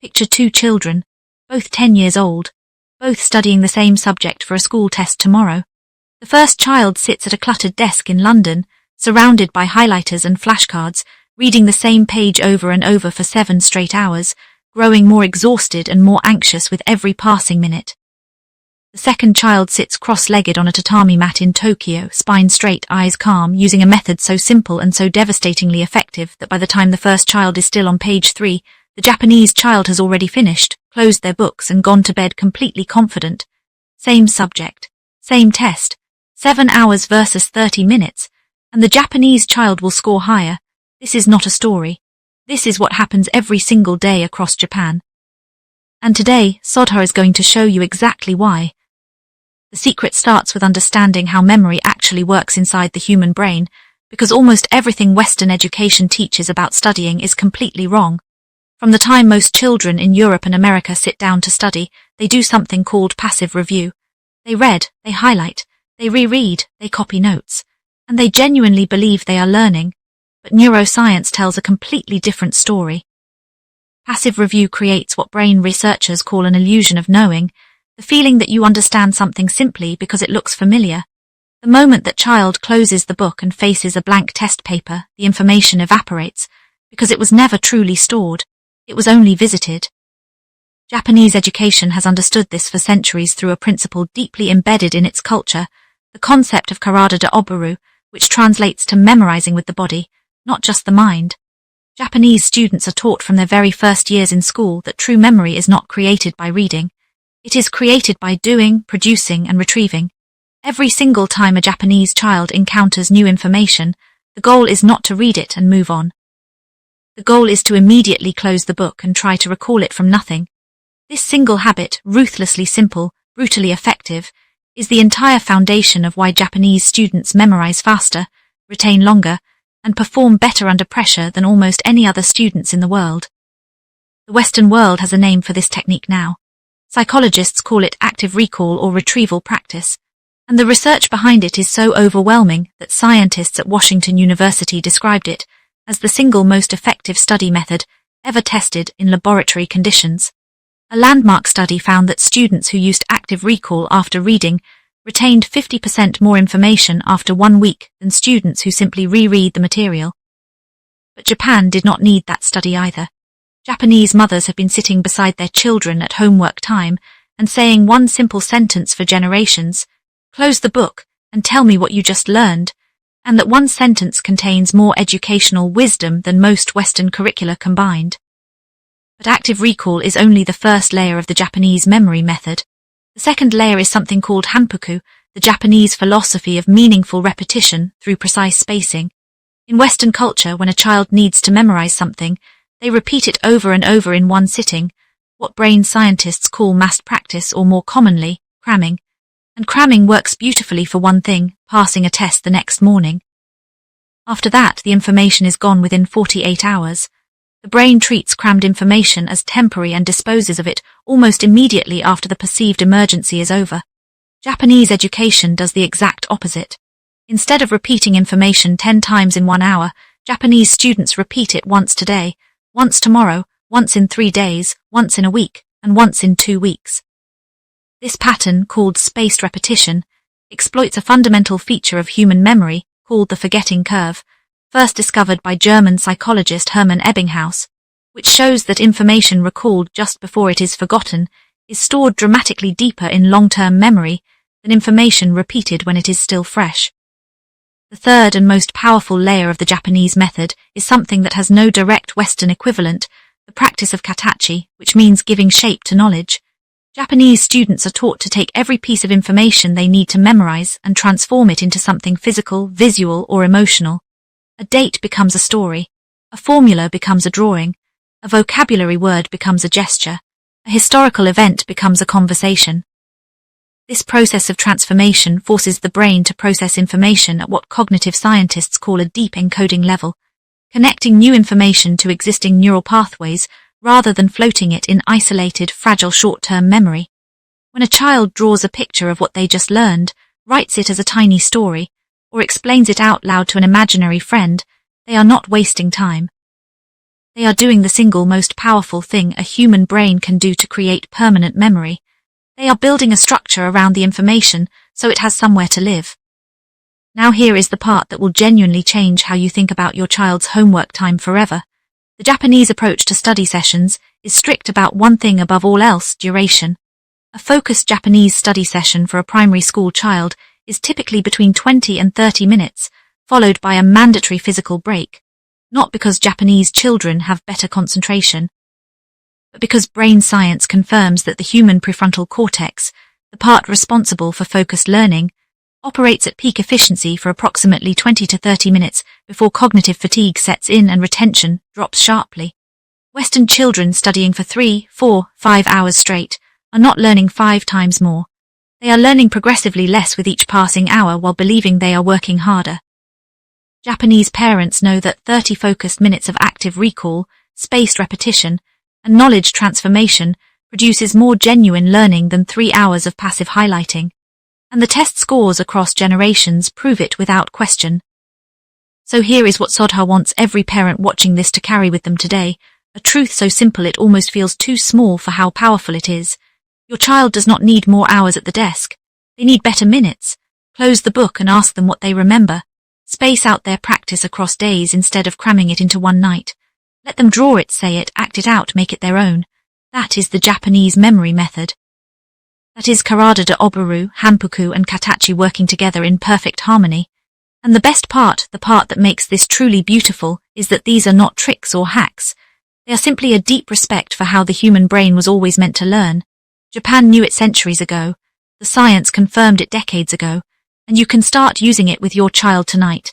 Picture two children, both 10 years old, both studying the same subject for a school test tomorrow. The first child sits at a cluttered desk in London, surrounded by highlighters and flashcards, reading the same page over and over for 7 straight hours, growing more exhausted and more anxious with every passing minute. The second child sits cross-legged on a tatami mat in Tokyo, spine straight, eyes calm, using a method so simple and so devastatingly effective that by the time the first child is still on page 3, the Japanese child has already finished, closed their books and gone to bed completely confident. Same subject, same test, 7 hours versus 30 minutes, and the Japanese child will score higher. This is not a story. This is what happens every single day across Japan. And today, Sodhar is going to show you exactly why. The secret starts with understanding how memory actually works inside the human brain, because almost everything Western education teaches about studying is completely wrong. From the time most children in Europe and America sit down to study, they do something called passive review. They read, they highlight, they reread, they copy notes, and they genuinely believe they are learning. But neuroscience tells a completely different story. Passive review creates what brain researchers call an illusion of knowing, the feeling that you understand something simply because it looks familiar. The moment that child closes the book and faces a blank test paper, the information evaporates, because it was never truly stored, it was only visited. Japanese education has understood this for centuries through a principle deeply embedded in its culture, the concept of Karada de Oboeru, which translates to memorizing with the body, not just the mind. Japanese students are taught from their very first years in school that true memory is not created by reading. It is created by doing, producing, and retrieving. Every single time a Japanese child encounters new information, the goal is not to read it and move on. The goal is to immediately close the book and try to recall it from nothing. This single habit, ruthlessly simple, brutally effective, is the entire foundation of why Japanese students memorize faster, retain longer, and perform better under pressure than almost any other students in the world. The Western world has a name for this technique now. Psychologists call it active recall or retrieval practice, and the research behind it is so overwhelming that scientists at Washington University described it as the single most effective study method ever tested in laboratory conditions. A landmark study found that students who used active recall after reading retained 50% more information after 1 week than students who simply reread the material. But Japan did not need that study either. Japanese mothers have been sitting beside their children at homework time and saying one simple sentence for generations: close the book and tell me what you just learned, and that one sentence contains more educational wisdom than most Western curricula combined. But active recall is only the first layer of the Japanese memory method. The second layer is something called Hanpuku, the Japanese philosophy of meaningful repetition through precise spacing. In Western culture, when a child needs to memorize something, they repeat it over and over in one sitting, what brain scientists call massed practice, or more commonly, cramming. And cramming works beautifully for one thing: passing a test the next morning. After that, the information is gone within 48 hours. The brain treats crammed information as temporary and disposes of it almost immediately after the perceived emergency is over. Japanese education does the exact opposite. Instead of repeating information 10 times in 1 hour, Japanese students repeat it once today, once tomorrow, once in 3 days, once in a week, and once in 2 weeks. This pattern, called spaced repetition, exploits a fundamental feature of human memory called the forgetting curve, first discovered by German psychologist Hermann Ebbinghaus, which shows that information recalled just before it is forgotten is stored dramatically deeper in long-term memory than information repeated when it is still fresh. The third and most powerful layer of the Japanese method is something that has no direct Western equivalent, the practice of Katachi, which means giving shape to knowledge. Japanese students are taught to take every piece of information they need to memorize and transform it into something physical, visual, or emotional. A date becomes a story, a formula becomes a drawing, a vocabulary word becomes a gesture, a historical event becomes a conversation. This process of transformation forces the brain to process information at what cognitive scientists call a deep encoding level, connecting new information to existing neural pathways rather than floating it in isolated, fragile short-term memory. When a child draws a picture of what they just learned, writes it as a tiny story, or explains it out loud to an imaginary friend, they are not wasting time. They are doing the single most powerful thing a human brain can do to create permanent memory. They are building a structure around the information so it has somewhere to live. Now here is the part that will genuinely change how you think about your child's homework time forever. The Japanese approach to study sessions is strict about one thing above all else: duration. A focused Japanese study session for a primary school child is typically between 20 and 30 minutes, followed by a mandatory physical break. Not because Japanese children have better concentration, but because brain science confirms that the human prefrontal cortex, the part responsible for focused learning, operates at peak efficiency for approximately 20 to 30 minutes before cognitive fatigue sets in and retention drops sharply. Western children studying for 3, 4, 5 hours straight are not learning 5 times more. They are learning progressively less with each passing hour while believing they are working harder. Japanese parents know that 30 focused minutes of active recall, spaced repetition, and knowledge transformation produces more genuine learning than 3 hours of passive highlighting. And the test scores across generations prove it without question. So here is what Sodhar wants every parent watching this to carry with them today, a truth so simple it almost feels too small for how powerful it is. Your child does not need more hours at the desk. They need better minutes. Close the book and ask them what they remember. Space out their practice across days instead of cramming it into one night. Let them draw it, say it, act it out, make it their own. That is the Japanese memory method. That is Karada de Oboeru, Hanpuku and Katachi working together in perfect harmony. And the best part, the part that makes this truly beautiful, is that these are not tricks or hacks. They are simply a deep respect for how the human brain was always meant to learn. Japan knew it centuries ago. The science confirmed it decades ago. And you can start using it with your child tonight.